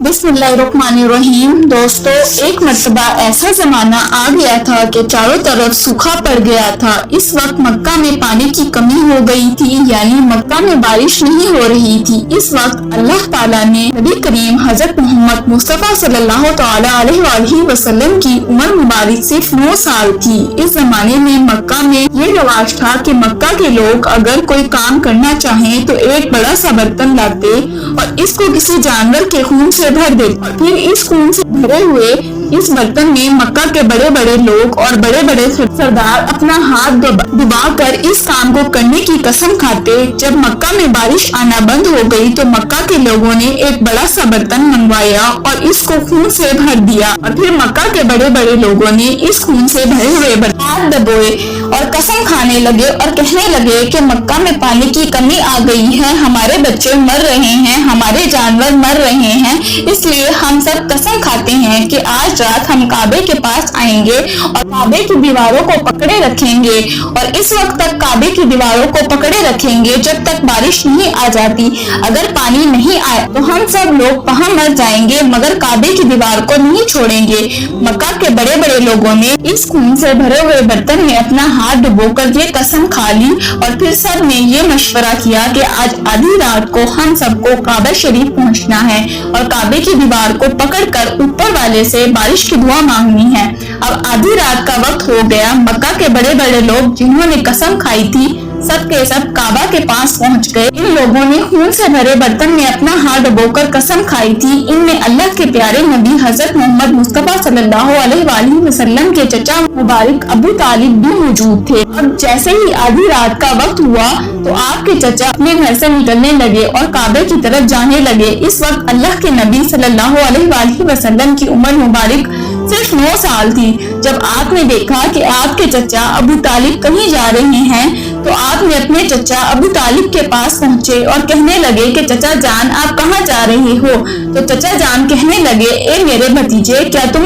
बिस्मिल्लाहिर्रहमानिर्रहीम। दोस्तों, एक मर्तबा ऐसा जमाना आ गया था कि चारों तरफ सूखा पड़ गया था। इस वक्त मक्का में पानी की कमी हो गई थी, यानी मक्का में बारिश नहीं हो रही थी। इस वक्त अल्लाह ताला ने नबी करीम हजरत मोहम्मद मुस्तफा सल्लल्लाहु तआला अलैहि वसल्लम की उम्र मुबारक सिर्फ 9 साल थी। इस जमाने में मक्का में ये रिवाज था कि मक्का के लोग अगर कोई काम करना चाहें तो एक बड़ा सा बर्तन लाते और इसको किसी जानवर के खून से भर देते और फिर इस खून से भरे हुए इस बर्तन में मक्का के बड़े बड़े लोग और बड़े बड़े सरदार अपना हाथ डुबाकर इस काम को करने की कसम खाते। जब मक्का में बारिश आना बंद हो गई तो मक्का के लोगों ने एक बड़ा सा बर्तन मंगवाया और इसको खून से भर दिया और फिर मक्का के बड़े बड़े लोगों ने इस खून से भरे हुए बर्तन हाथ दबोए और कसम खाने लगे और कहने लगे कि मक्का में पानी की कमी आ गई है, हमारे बच्चे मर रहे हैं, हमारे जानवर मर रहे हैं, इसलिए हम सब कसम खाते हैं कि आज रात हम काबे के पास आएंगे और काबे की दीवारों को पकड़े रखेंगे और इस वक्त तक काबे की दीवारों को पकड़े रखेंगे जब तक बारिश नहीं आ जाती। अगर पानी नहीं आए तो हम सब लोग वहां मर जाएंगे, मगर काबे की दीवार को नहीं छोड़ेंगे। मक्का के बड़े बड़े लोगों ने इस खून से भरे हुए बर्तन में अपना हाथ डुबोकर ये कसम खा ली और फिर सब ने ये मशवरा किया कि आज आधी रात को हम सबको काबा शरीफ पहुंचना है और काबे की दीवार को पकड़कर ऊपर वाले से बारिश की दुआ मांगनी है। अब आधी रात का वक्त हो गया। मक्का के बड़े बड़े लोग जिन्होंने कसम खाई थी सब के सब काबा के पास पहुंच गए। इन लोगों ने खून से भरे बर्तन में अपना हाथ डुबोकर कसम खाई थी। इनमें अल्लाह के प्यारे नबी हजरत मोहम्मद मुस्तफा सल्लल्लाहु अलैहि वसल्लम के चचा मुबारक अबू तालिब भी मौजूद थे। अब जैसे ही आधी रात का वक्त हुआ तो आपके चचा अपने घर से निकलने लगे और काबे की तरफ जाने लगे। इस वक्त अल्लाह के नबी सल्लल्लाहु अलैहि वसल्लम की उम्र मुबारक सिर्फ 9 साल थी। जब आपने देखा कि आपके चचा अबू तालिब कहीं जा रहे हैं तो आपने अपने चचा अबू तालिब के पास पहुंचे और कहने लगे कि चचा जान आप कहाँ जा रहे हो। तो चचा जान कहने लगे, ए मेरे भतीजे, क्या तुम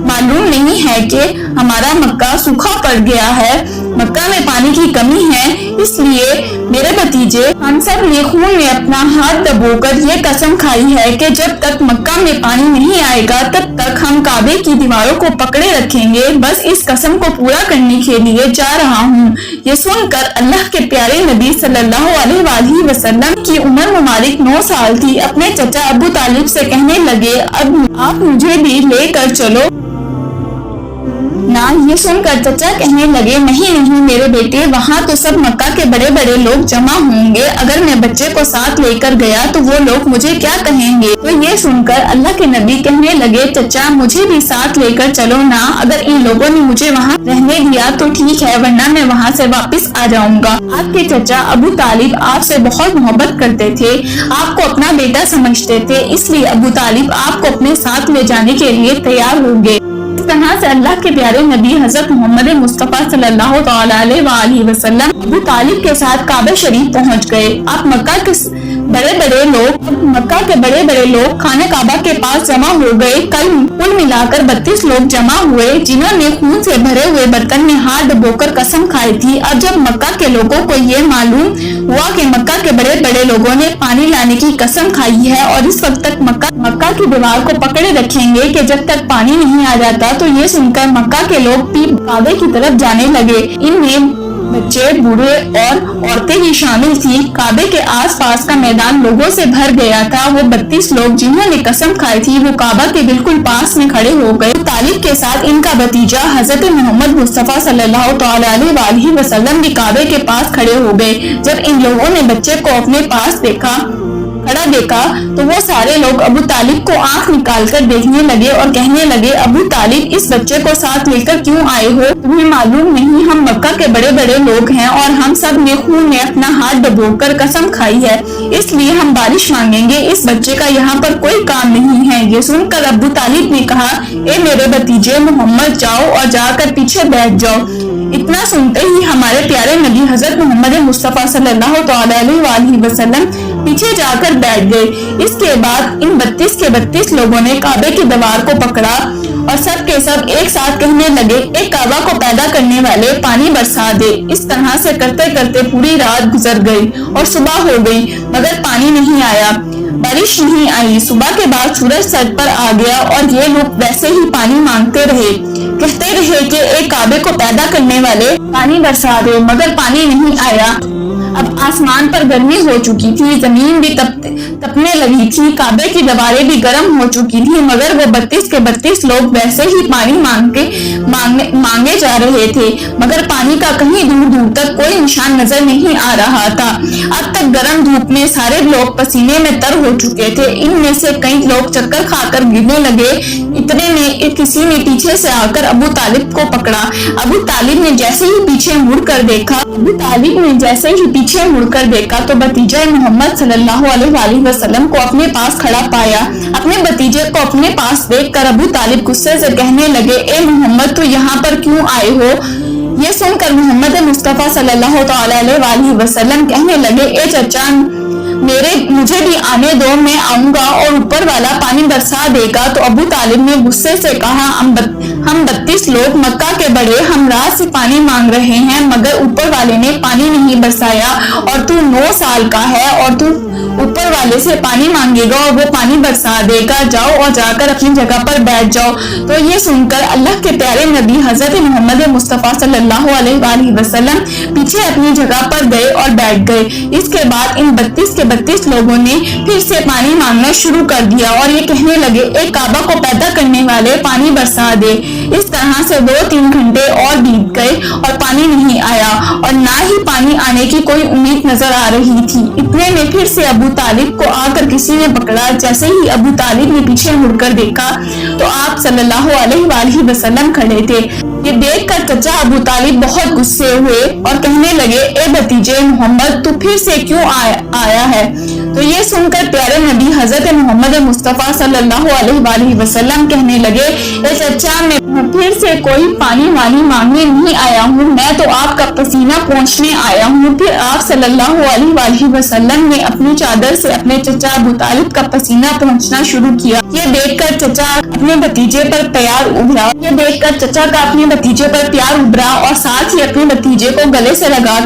मालूम नहीं है कि हमारा मक्का सूखा पड़ गया है, मक्का में पानी की कमी है, इसलिए मेरे भतीजे हम सब ने खून में अपना हाथ दबोकर ये कसम खाई है कि जब तक मक्का में पानी नहीं आएगा तब तक हम काबे की दीवारों को पकड़े रखेंगे। बस इस कसम को पूरा करने के लिए जा रहा हूँ। ये सुनकर अल्लाह के प्यारे नबी सल्लल्लाहु अलैहि वसल्लम की उम्र मुबारक 9 साल थी। अपने चचा अबू तालिब से कहने लगे, अब आप मुझे भी लेकर चलो ना। ये सुनकर चचा कहने लगे, नहीं नहीं मेरे बेटे, वहाँ तो सब मक्का के बड़े बड़े लोग जमा होंगे, अगर मैं बच्चे को साथ लेकर गया तो वो लोग मुझे क्या कहेंगे। तो ये सुनकर अल्लाह के नबी कहने लगे, चचा मुझे भी साथ लेकर चलो ना, अगर इन लोगों ने मुझे वहाँ रहने दिया तो ठीक है, वरना मैं वहाँ से वापस आ जाऊंगा। आपके चचा अबू तालिब आपसे बहुत मोहब्बत करते थे, आपको अपना बेटा समझते थे, इसलिए अबू तालिब आपको अपने साथ ले जाने के लिए तैयार हो गए। इस तरह से अल्लाह के प्यारे नबी हजरत मोहम्मद मुस्तफा सल्लल्लाहु अलैहि वसल्लम अबू तालिब के साथ काबा शरीफ पहुंच गए। आप मक्का के बड़े बड़े लोग खाने काबा के पास जमा हो गए। कुल मिलाकर 32 लोग जमा हुए जिन्होंने खून से भरे हुए बर्तन में हाथ डुबोकर कसम खाई थी। अब जब मक्का के लोगों को ये मालूम हुआ कि मक्का के बड़े बड़े लोगों ने पानी लाने की कसम खाई है और इस वक्त तक मक्का की दीवार को पकड़े रखेंगे कि जब तक पानी नहीं आ जाता, तो ये सुनकर मक्का के लोग भी काबे की तरफ जाने लगे। इनमें बच्चे, बूढ़े और औरतें भी शामिल थी। काबे के आसपास का मैदान लोगों से भर गया था। वो 32 लोग जिन्होंने कसम खाई थी वो काबा के बिल्कुल पास में खड़े हो गए। तालिब के साथ इनका भतीजा हजरत मोहम्मद मुस्तफा सल्लल्लाहु अलैहि वसल्लम भी काबे के पास खड़े हो गए। जब इन लोगों ने बच्चे को अपने पास खड़ा देखा तो वो सारे लोग अबू तालिब को आंख निकालकर देखने लगे और कहने लगे, अबू तालिब इस बच्चे को साथ लेकर क्यों आए हो? तुम्हें मालूम नहीं हम मक्का के बड़े बड़े लोग हैं और हम सब ने खून में अपना हाथ डुबोकर कसम खाई है, इसलिए हम बारिश मांगेंगे, इस बच्चे का यहाँ पर कोई काम नहीं है। ये सुनकर अबू तालिब ने कहा, ए मेरे भतीजे मोहम्मद, जाओ और जाकर पीछे बैठ जाओ। इतना सुनते ही हमारे प्यारे नबी हजरत मोहम्मद मुस्तफा सल्लल्लाहु अलैहि वसल्लम पीछे जाकर बैठ गए। इसके बाद इन 32 के 32 लोगों ने काबे की दीवार को पकड़ा और सब के सब एक साथ कहने लगे, एक काबा को पैदा करने वाले पानी बरसा दे। इस तरह से करते करते पूरी रात गुजर गई और सुबह हो गई, मगर पानी नहीं आया। बारिश नहीं आई। सुबह के बाद सूरज सर पर आ गया और ये लोग वैसे ही पानी मांगते रहे, कहते रहे कि एक काबे को पैदा करने वाले पानी बरसा दे, मगर पानी नहीं आया। अब आसमान पर गर्मी हो चुकी थी, जमीन भी तपने लगी थी, काबे की दीवारें भी गर्म हो चुकी थी, मगर वो 32 के 32 लोग वैसे ही पानी मांगे जा रहे थे, मगर पानी का कहीं दूर दूर तक कोई निशान नजर नहीं आ रहा था। अब तक गर्म धूप में सारे लोग पसीने में तर हो चुके थे। इनमें से कई लोग चक्कर खाकर गिरने लगे। इतने में किसी ने पीछे से आकर अबू तालिब को पकड़ा। अबू तालिब ने जैसे ही पीछे मुड़कर देखा तो भतीजा मोहम्मद सल्लल्लाहु अलैहि वसल्लम को अपने पास खड़ा पाया। अपने भतीजे को अपने पास देखकर अबू तालिब गुस्से से कहने लगे, ए मोहम्मद, तू यहाँ पर क्यों आए हो? ये सुनकर मोहम्मद मुस्तफा सल्लल्लाहु अलैहि वसल्लम कहने लगे, ए चचा, मुझे भी आने दो, मैं आऊंगा और ऊपर वाला पानी बरसा देगा। तो अबू तालिब ने गुस्से से कहा, हम 32 लोग मक्का के बड़े, हम रात से पानी मांग रहे हैं, मगर ऊपर वाले ने पानी नहीं बरसाया, और तू 9 साल का है और तू ऊपर वाले से पानी मांगेगा और वो पानी बरसा देगा। जाओ और जाकर अपनी जगह पर बैठ जाओ। तो ये सुनकर अल्लाह के प्यारे नबी हजरत मोहम्मद मुस्तफा सल्लल्लाहु अलैहि वसल्लम पीछे अपनी जगह पर गए और बैठ गए। इसके बाद इन 32 के 32 लोगों ने फिर से पानी मांगना शुरू कर दिया और ये कहने लगे, एक काबा को पैदा करने वाले, पानी बरसा दे। इस तरह से 2-3 घंटे और बीत गए और पानी नहीं आया और ना ही पानी आने की कोई उम्मीद नजर आ रही थी। इतने में फिर से अबू तालिब को आकर किसी ने पकड़ा। जैसे ही अबू तालिब ने पीछे मुड़कर देखा तो आप सल्लल्लाहु अलैहि वसल्लम खड़े थे। ये देखकर चचा अबू तालिब बहुत गुस्से हुए और कहने लगे, ए भतीजे मोहम्मद, तू फिर से क्यों आया है? तो ये सुनकर प्यारे नबी हजरत मोहम्मद मुस्तफा सल्लल्लाहु अलैहि वसल्लम कहने लगे, ए चचा, मैं फिर से कोई पानी वानी मांगने नहीं आया हूँ, मैं तो आपका पसीना पोंछने आया हूँ। फिर आप सल्लल्लाहु अलैहि वसल्लम ने अपनी चादर से अपने चचा अबू तालिब का पसीना पोंछना शुरू किया। ये देखकर चचा अपने भतीजे पर प्यार उभरा और साथ ही अपने भतीजे को गले से लगा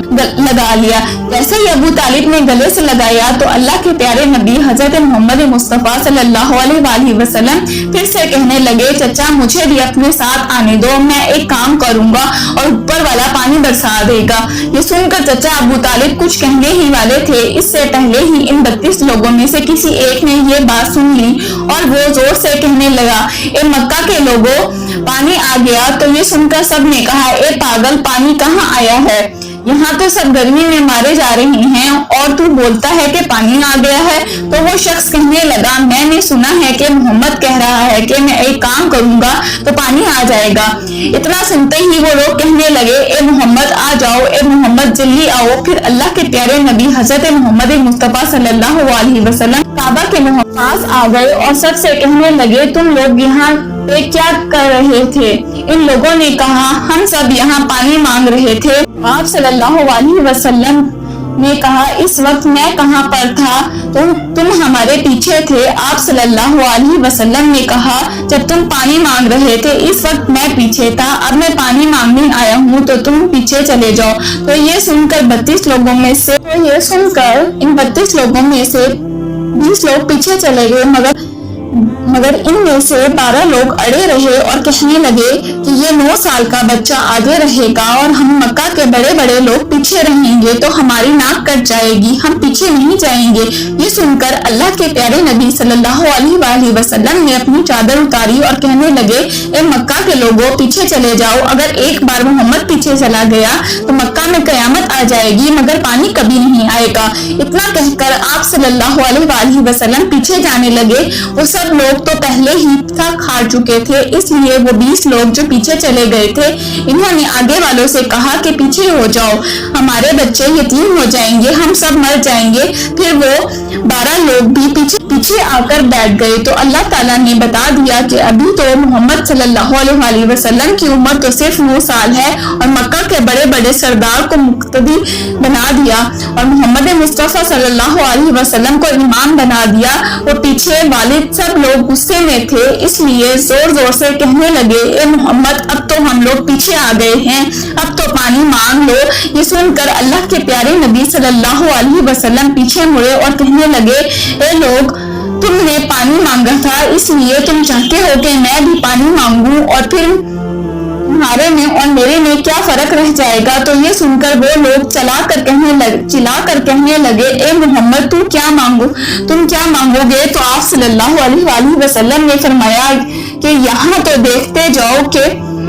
लिया। जैसे ही अबू तालिब ने गले से लगाया तो अल्लाह के प्यारे नबी हजरत मोहम्मद मुस्तफा सल्लल्लाहु अलैहि वसल्लम फिर से कहने लगे, चचा, मुझे भी अपने साथ आने दो, मैं एक काम करूंगा और ऊपर वाला पानी बरसा देगा। ये सुनकर चचा अबू तालिब कुछ कहने ही वाले थे, इससे पहले ही इन 32 लोगों में से किसी एक ने ये बात सुन ली और वो जोर से कहने लगा, ए मक्का के लोगों, पानी आ गया। तो ये सुनकर सब ने कहा, ए पागल, पानी कहाँ आया है? यहाँ तो सब गर्मी में मारे जा रहे हैं और तू बोलता है कि पानी आ गया है। तो वो शख्स कहने लगा, मैंने सुना है कि मोहम्मद कह रहा है कि मैं एक काम करूंगा तो पानी आ जाएगा। इतना सुनते ही वो लोग कहने लगे, ए मोहम्मद आ जाओ, ए मोहम्मद जल्दी आओ। फिर अल्लाह के प्यारे नबी हजरत मोहम्मद मुस्तफा सल्लल्लाहु अलैहि वसल्लम काबा के पास आ गए और सबसे कहने लगे, तुम लोग यहाँ पे क्या कर रहे थे? इन लोगों ने कहा, हम सब यहाँ पानी मांग रहे थे। आप सल्लल्लाहु अलैहि वसल्लम ने कहा, इस वक्त मैं कहाँ पर था? तुम हमारे पीछे थे। आप सल्लल्लाहु अलैहि वसल्लम ने कहा, जब तुम पानी मांग रहे थे इस वक्त मैं पीछे था, अब मैं पानी मांगने आया हूँ तो तुम पीछे चले जाओ। तो ये सुनकर इन 32 लोगों में से 20 लोग पीछे चले गए, मगर इनमें से 12 लोग अड़े रहे और कहने लगे कि ये 9 साल का बच्चा आगे रहेगा और हम मक्का के बड़े बड़े लोग पीछे रहेंगे तो हमारी नाक कट जाएगी, हम पीछे नहीं जाएंगे। ये सुनकर अल्लाह के प्यारे नबी सल्लल्लाहु अलैहि वसल्लम ने अपनी चादर उतारी और कहने लगे, ए मक्का के लोगों, पीछे चले जाओ। अगर एक बार मोहम्मद पीछे चला गया तो मक्का में कयामत आ जाएगी, मगर पानी कभी नहीं आएगा। इतना कहकर आप सल्लल्लाहु अलैहि वसल्लम पीछे जाने लगे। वो सब लोग तो पहले ही थक हार चुके थे, इसलिए वो 20 लोग जो पीछे चले गए थे, इन्होंने आगे वालों से कहा कि पीछे हो जाओ, हमारे बच्चे यतीम हो जाएंगे, हम सब मर जाएंगे। फिर वो 12 लोग भी पीछे आकर बैठ गए। तो अल्लाह ताला ने बता दिया कि अभी तो मोहम्मद सल्लल्लाहु अलैहि वसल्लम की उम्र तो सिर्फ 9 साल है और मक्का के बड़े बड़े सरदार को मुक्तदी बना दिया और मोहम्मद मुस्तफा सल्लल्लाहु अलैहि वसल्लम को इमाम बना दिया। वो पीछे वाले सब लोग गुस्से में थे, इसलिए जोर जोर से कहने लगे, ए मोहम्मद, अब तो हम लोग पीछे आ गए हैं, अब तो पानी मांग लो। ये सुनकर अल्लाह के प्यारे नबी सल्लल्लाहु अलैहि वसल्लम पीछे मुड़े और कहने लगे, ए लोग, तुमने पानी मांगा था, इसलिए तुम चाहते हो कि मैं भी पानी मांगूं और फिर तुम्हारे में और मेरे में क्या फर्क रह जाएगा। तो ये सुनकर वो लोग चिल्ला कर कहने लगे, ए मोहम्मद, तुम क्या मांगोगे। तो आप सल्लल्लाहु अलैहि वसल्लम ने फरमाया कि यहाँ तो देखते जाओ कि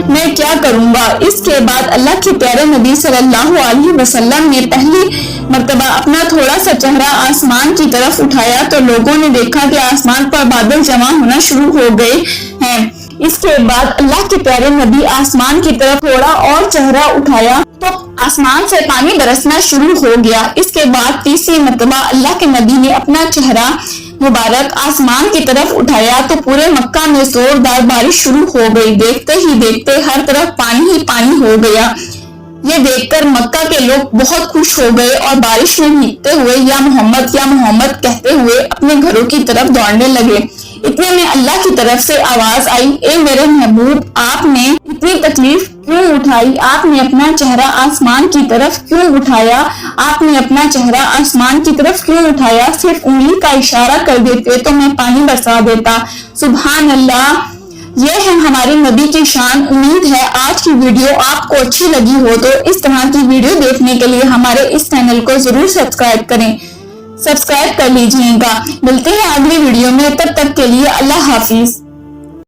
मैं क्या करूंगा। इसके बाद अल्लाह के प्यारे नबी सल्लल्लाहु अलैहि वसल्लम ने पहली मर्तबा अपना थोड़ा सा चेहरा आसमान की तरफ उठाया तो लोगों ने देखा कि आसमान पर बादल जमा होना शुरू हो गए हैं। इसके बाद अल्लाह के प्यारे नबी आसमान की तरफ थोड़ा और चेहरा उठाया तो आसमान से पानी बरसना शुरू हो गया। इसके बाद तीसरी मर्तबा अल्लाह के नबी ने अपना चेहरा मुबारक आसमान की तरफ उठाया तो पूरे मक्का में जोरदार बारिश शुरू हो गई। देखते ही देखते हर तरफ पानी ही पानी हो गया। ये देखकर मक्का के लोग बहुत खुश हो गए और बारिश में भीगते हुए या मोहम्मद कहते हुए अपने घरों की तरफ दौड़ने लगे। इतने में अल्लाह की तरफ से आवाज आई, ए मेरे महबूब, आपने इतनी तकलीफ क्यों उठाई, आपने अपना चेहरा आसमान की तरफ क्यों उठाया, आपने अपना चेहरा आसमान की तरफ क्यों उठाया, सिर्फ उंगली का इशारा कर देते तो मैं पानी बरसा देता। सुभान अल्लाह, ये है हमारे नबी की शान। उम्मीद है आज की वीडियो आपको अच्छी लगी हो, तो इस तरह की वीडियो देखने के लिए हमारे इस चैनल को जरूर सब्सक्राइब कर लीजिएगा। मिलते हैं अगली वीडियो में, तब तक के लिए अल्लाह हाफिज।